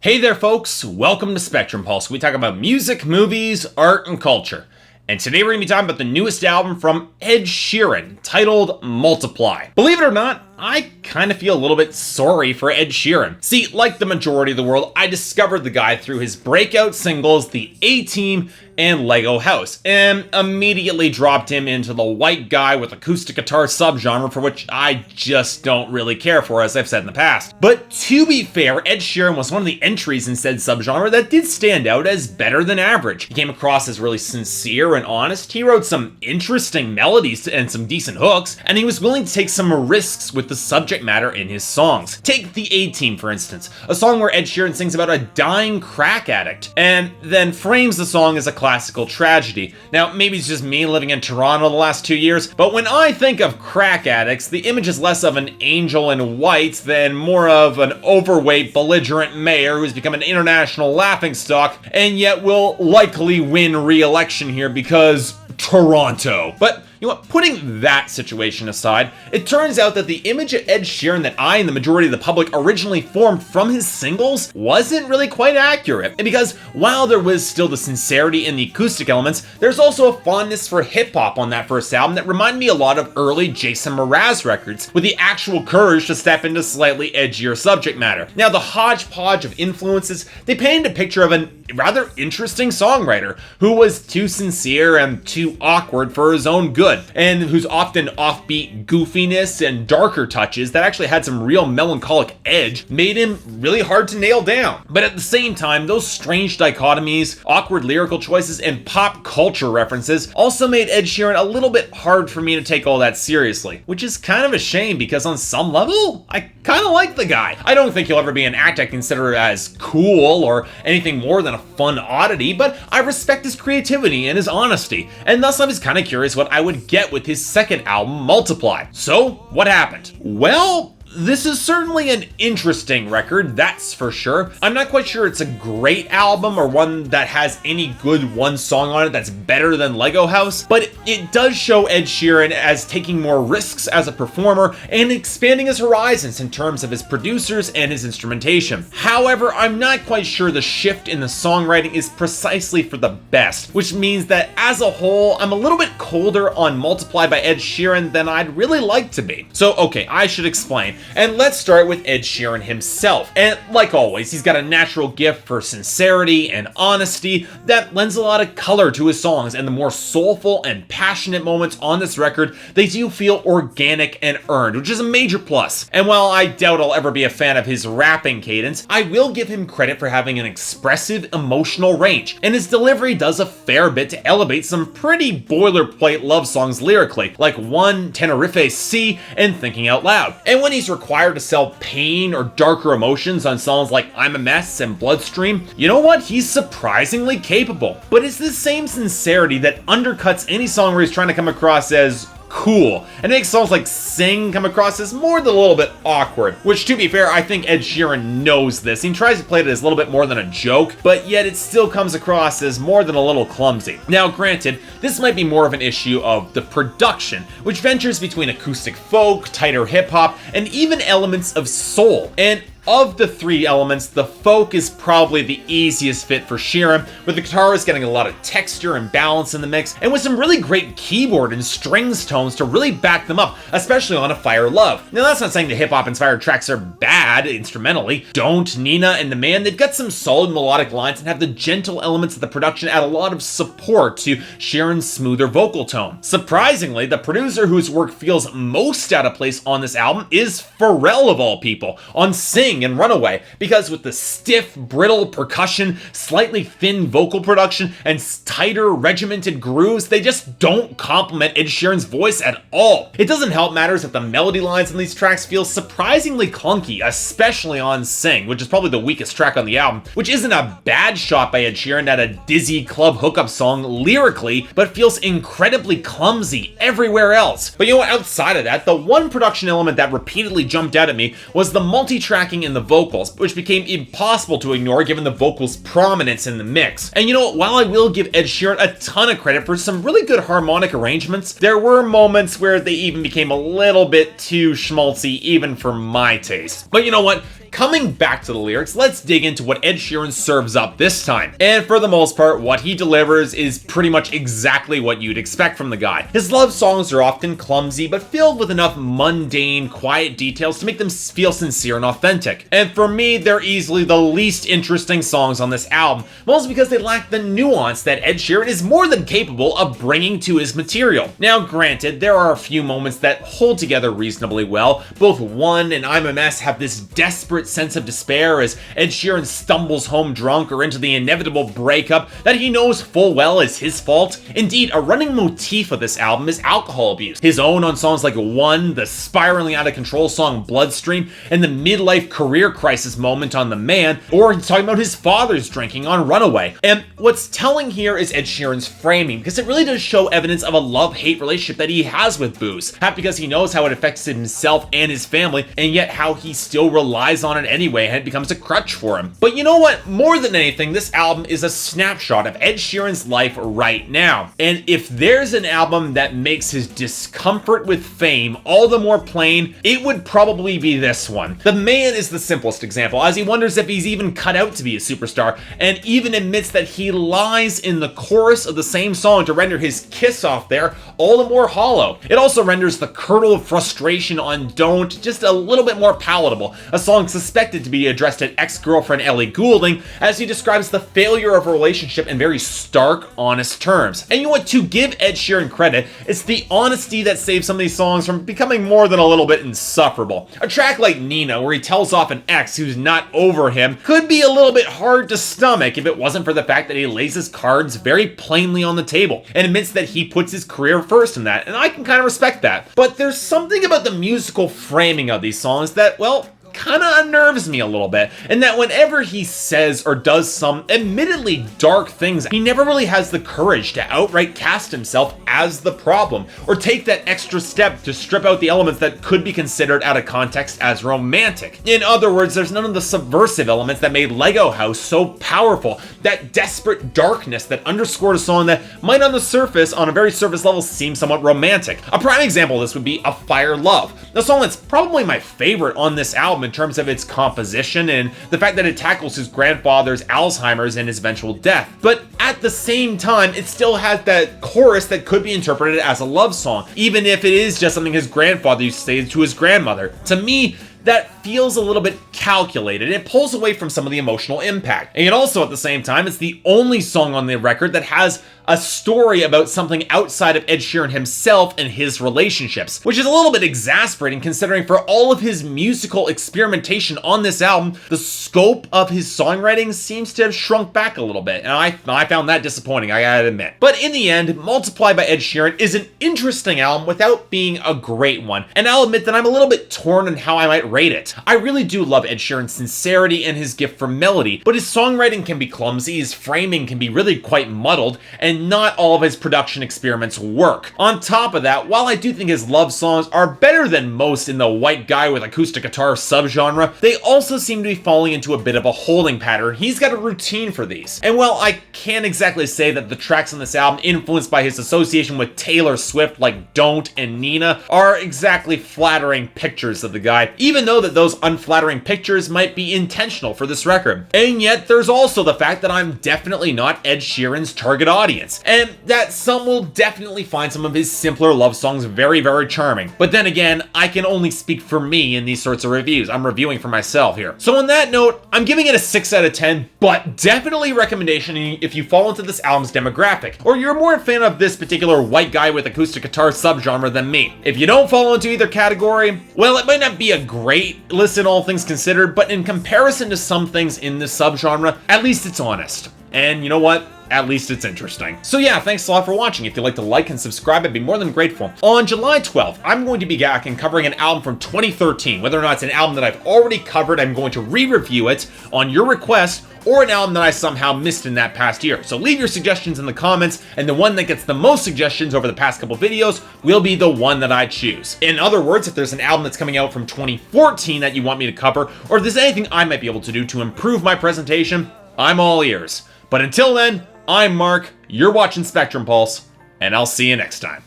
Hey there folks, welcome to Spectrum Pulse. We talk about music, movies, art, and culture. And today we're going to be talking about the newest album from Ed Sheeran, titled Multiply. Believe it or not, I kind of feel a little bit sorry for Ed Sheeran. See, like the majority of the world, I discovered the guy through his breakout singles, The A-Team and Lego House, and immediately dropped him into the white guy with acoustic guitar subgenre, for which I just don't really care for, as I've said in the past. But to be fair, Ed Sheeran was one of the entries in said subgenre that did stand out as better than average. He came across as really sincere and honest, he wrote some interesting melodies and some decent hooks, and he was willing to take some risks with the subject matter in his songs. Take The A-Team, for instance, a song where Ed Sheeran sings about a dying crack addict, and then frames the song as a classical tragedy. Now, maybe it's just me living in Toronto the last 2 years, but when I think of crack addicts, the image is less of an angel in white than more of an overweight, belligerent mayor who's become an international laughingstock, and yet will likely win re-election here because Toronto. But you know what, putting that situation aside, it turns out that the image of Ed Sheeran that I and the majority of the public originally formed from his singles wasn't really quite accurate. And because while there was still the sincerity in the acoustic elements, there's also a fondness for hip-hop on that first album that reminded me a lot of early Jason Mraz records, with the actual courage to step into slightly edgier subject matter. Now, the hodgepodge of influences, they painted a picture of a rather interesting songwriter who was too sincere and too awkward for his own good, and whose often offbeat goofiness and darker touches that actually had some real melancholic edge made him really hard to nail down. But at the same time, those strange dichotomies, awkward lyrical choices, and pop culture references also made Ed Sheeran a little bit hard for me to take all that seriously, which is kind of a shame because on some level, I kind of like the guy. I don't think he'll ever be an act I consider as cool or anything more than a fun oddity, but I respect his creativity and his honesty, and thus I was kind of curious what I would get with his second album, Multiply. So, what happened? Well, this is certainly an interesting record, that's for sure. I'm not quite sure it's a great album or one that has any good one song on it that's better than Lego House, but it does show Ed Sheeran as taking more risks as a performer and expanding his horizons in terms of his producers and his instrumentation. However, I'm not quite sure the shift in the songwriting is precisely for the best, which means that as a whole, I'm a little bit colder on Multiply by Ed Sheeran than I'd really like to be. So, okay, I should explain. And let's start with Ed Sheeran himself. And like always, he's got a natural gift for sincerity and honesty that lends a lot of color to his songs, and the more soulful and passionate moments on this record, they do feel organic and earned, which is a major plus. And while I doubt I'll ever be a fan of his rapping cadence, I will give him credit for having an expressive emotional range, and his delivery does a fair bit to elevate some pretty boilerplate love songs lyrically, like One, Tenerife Sea, and Thinking Out Loud. And when he's required to sell pain or darker emotions on songs like I'm a Mess and Bloodstream, you know what? He's surprisingly capable. But it's the same sincerity that undercuts any song where he's trying to come across as cool, and makes songs like Sing come across as more than a little bit awkward, which, to be fair, I think Ed Sheeran knows this. He tries to play it as a little bit more than a joke, but yet it still comes across as more than a little clumsy. Now, granted, this might be more of an issue of the production, which ventures between acoustic folk, tighter hip-hop, and even elements of soul. And of the three elements, the folk is probably the easiest fit for Sheeran, with the guitarist getting a lot of texture and balance in the mix, and with some really great keyboard and strings tones to really back them up, especially on A Fire Love. Now, that's not saying the hip-hop inspired tracks are bad instrumentally. Don't, Nina, and The Man, they've got some solid melodic lines and have the gentle elements of the production add a lot of support to Sheeran's smoother vocal tone. Surprisingly, the producer whose work feels most out of place on this album is Pharrell, of all people, on Sing and Runaway, because with the stiff, brittle percussion, slightly thin vocal production, and tighter, regimented grooves, they just don't complement Ed Sheeran's voice at all. It doesn't help matters that the melody lines on these tracks feel surprisingly clunky, especially on Sing, which is probably the weakest track on the album, which isn't a bad shot by Ed Sheeran at a dizzy club hookup song lyrically, but feels incredibly clumsy everywhere else. But you know what, outside of that, the one production element that repeatedly jumped out at me was the multi-tracking in the vocals, which became impossible to ignore given the vocals' prominence in the mix. And you know what, while I will give Ed Sheeran a ton of credit for some really good harmonic arrangements, there were moments where they even became a little bit too schmaltzy even for my taste. But you know what? coming back to the lyrics, let's dig into what Ed Sheeran serves up this time. And for the most part, what he delivers is pretty much exactly what you'd expect from the guy. His love songs are often clumsy, but filled with enough mundane, quiet details to make them feel sincere and authentic. And for me, they're easily the least interesting songs on this album, mostly because they lack the nuance that Ed Sheeran is more than capable of bringing to his material. Now, granted, there are a few moments that hold together reasonably well. Both One and I'm a Mess have this desperate sense of despair as Ed Sheeran stumbles home drunk or into the inevitable breakup that he knows full well is his fault. Indeed, a running motif of this album is alcohol abuse. His own on songs like One, the spiraling out of control song Bloodstream, and the midlife career crisis moment on The Man, or he's talking about his father's drinking on Runaway. And what's telling here is Ed Sheeran's framing, because it really does show evidence of a love-hate relationship that he has with booze. Half because he knows how it affects himself and his family, and yet how he still relies on it anyway, and it becomes a crutch for him. But you know what? More than anything, this album is a snapshot of Ed Sheeran's life right now. And if there's an album that makes his discomfort with fame all the more plain, it would probably be this one. The Man is the simplest example, as he wonders if he's even cut out to be a superstar, and even admits that he lies in the chorus of the same song to render his kiss off there all the more hollow. It also renders the curdle of frustration on Don't just a little bit more palatable, a song suspected to be addressed at ex-girlfriend Ellie Goulding, as he describes the failure of a relationship in very stark, honest terms. And you know what, to give Ed Sheeran credit, it's the honesty that saves some of these songs from becoming more than a little bit insufferable. A track like Nina, where he tells off an ex who's not over him, could be a little bit hard to stomach if it wasn't for the fact that he lays his cards very plainly on the table and admits that he puts his career first in that, and I can kind of respect that. But there's something about the musical framing of these songs that, well, kind of unnerves me a little bit, and that whenever he says or does some admittedly dark things, he never really has the courage to outright cast himself as the problem, or take that extra step to strip out the elements that could be considered out of context as romantic. In other words, there's none of the subversive elements that made Lego House so powerful, that desperate darkness that underscored a song that might on the surface, on a very surface level, seem somewhat romantic. A prime example of this would be A Fire Love, a song that's probably my favorite on this album in terms of its composition and the fact that it tackles his grandfather's Alzheimer's and his eventual death. But at the same time, it still has that chorus that could be interpreted as a love song, even if it is just something his grandfather used to say to his grandmother. To me, that feels a little bit calculated. It pulls away from some of the emotional impact. And also at the same time, it's the only song on the record that has a story about something outside of Ed Sheeran himself and his relationships, which is a little bit exasperating considering for all of his musical experimentation on this album, the scope of his songwriting seems to have shrunk back a little bit, and I found that disappointing, I gotta admit. But in the end, Multiply by Ed Sheeran is an interesting album without being a great one, and I'll admit that I'm a little bit torn on how I might rate it. I really do love Ed Sheeran's sincerity and his gift for melody, but his songwriting can be clumsy, his framing can be really quite muddled, and not all of his production experiments work. On top of that, while I do think his love songs are better than most in the white guy with acoustic guitar subgenre, they also seem to be falling into a bit of a holding pattern. He's got a routine for these. And while I can't exactly say that the tracks on this album influenced by his association with Taylor Swift like Don't and Nina are exactly flattering pictures of the guy, even though that those unflattering pictures might be intentional for this record. And yet there's also the fact that I'm definitely not Ed Sheeran's target audience, and that some will definitely find some of his simpler love songs very, very charming. But then again, I can only speak for me in these sorts of reviews. I'm reviewing for myself here. So on that note, I'm giving it a 6 out of 10, but definitely a recommendation if you fall into this album's demographic, or you're more a fan of this particular white guy with acoustic guitar subgenre than me. If you don't fall into either category, well, it might not be a great listen all things considered, but in comparison to some things in this subgenre, at least it's honest. And you know what? At least it's interesting. So yeah, thanks a lot for watching. If you'd like to like and subscribe, I'd be more than grateful. On July 12th, I'm going to be back and covering an album from 2013. Whether or not it's an album that I've already covered, I'm going to re-review it on your request, or an album that I somehow missed in that past year. So leave your suggestions in the comments, and the one that gets the most suggestions over the past couple videos will be the one that I choose. In other words, if there's an album that's coming out from 2014 that you want me to cover, or if there's anything I might be able to do to improve my presentation, I'm all ears. But until then, I'm Mark, you're watching Spectrum Pulse, and I'll see you next time.